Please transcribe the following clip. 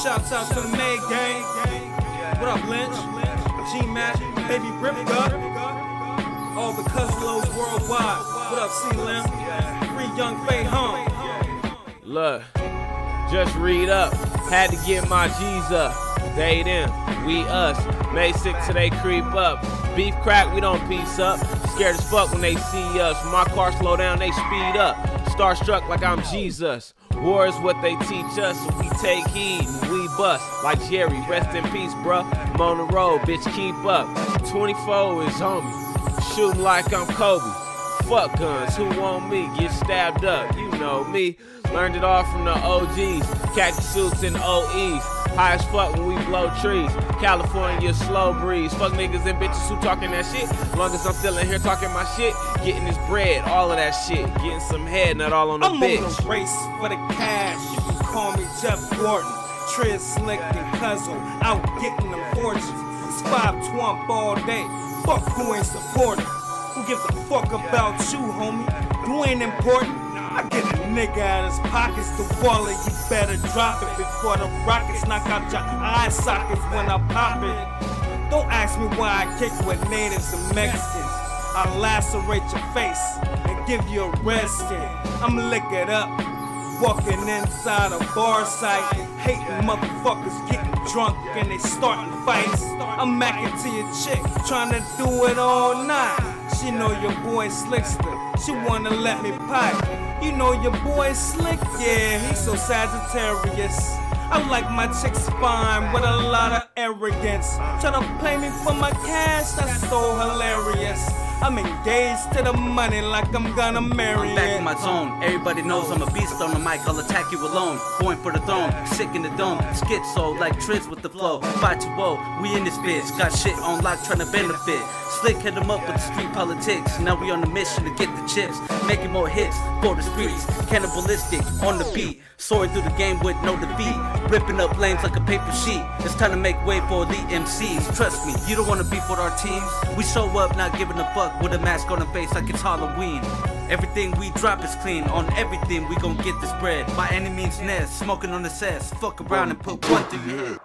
Shouts out to the May Gang. What up, Lynch? G-Mac, Baby Ripka. All the Cuzlos worldwide. What up, C-Lim? Free Young Faye Hum. Look, just read up. Had to get my G's up. They them, we us. May 6 till they creep up. Beef crack, we don't piece up. Scared as fuck when they see us. When my car slow down, they speed up. Starstruck like I'm Jesus. War is what they teach us, so we take heed and we bust. Like Jerry, rest in peace, bruh. I'm on the road, bitch, keep up. 24 is on me. Shooting like I'm Kobe. Fuck guns, who want me? Get stabbed up, you know me. Learned it all from the OGs. Khaki suits and OEs. High as fuck when we blow trees. California slow breeze. Fuck niggas and bitches who talking that shit. Long as I'm still in here talking my shit. Getting this bread, all of that shit. Getting some head, not all on the bitch. I'm on the race for the cash. You can call me Jeff Gordon. Triz Slick and Cuzzo. Out getting them fortunes. It's 5-12 all day. Fuck who ain't supporting. Who gives a fuck about you, homie? You ain't important. I get a nigga out his pockets, the wallet, you better drop it before the rockets knock out your eye sockets when I pop it. Don't ask me why I kick with natives and Mexicans. I'll lacerate your face and give you a red skin. I'ma lick it up, walking inside a bar site, hating motherfuckers getting drunk and they starting fights. I'm macking to your chick, trying to do it all night. She know your boy Slickster, she wanna let me pipe. You know your boy Slick, yeah, he's so Sagittarius. I like my chicks fine with a lot of arrogance. Tryna play me for my cash, that's so hilarious. I'm engaged to the money like I'm gonna marry it. I'm back in my zone, everybody knows I'm a beast on the mic. I'll attack you alone, going for the throne, sick in the dome. Schizo like Triz with the flow. 5-2-0, we in this bitch, got shit on lock tryna benefit. Slick hit him up with the street politics. Now we on a mission to get the chips, making more hits for the streets. Cannibalistic on the beat, soaring through the game with no defeat. Ripping up lanes like a paper sheet. It's time to make way for elite MCs. Trust me, you don't wanna beef with our teams. We show up not giving a fuck with a mask on the face like it's Halloween. Everything we drop is clean. On everything we gon' get this bread. By any means necessary. Smoking on the cess. Fuck around and put one through your head.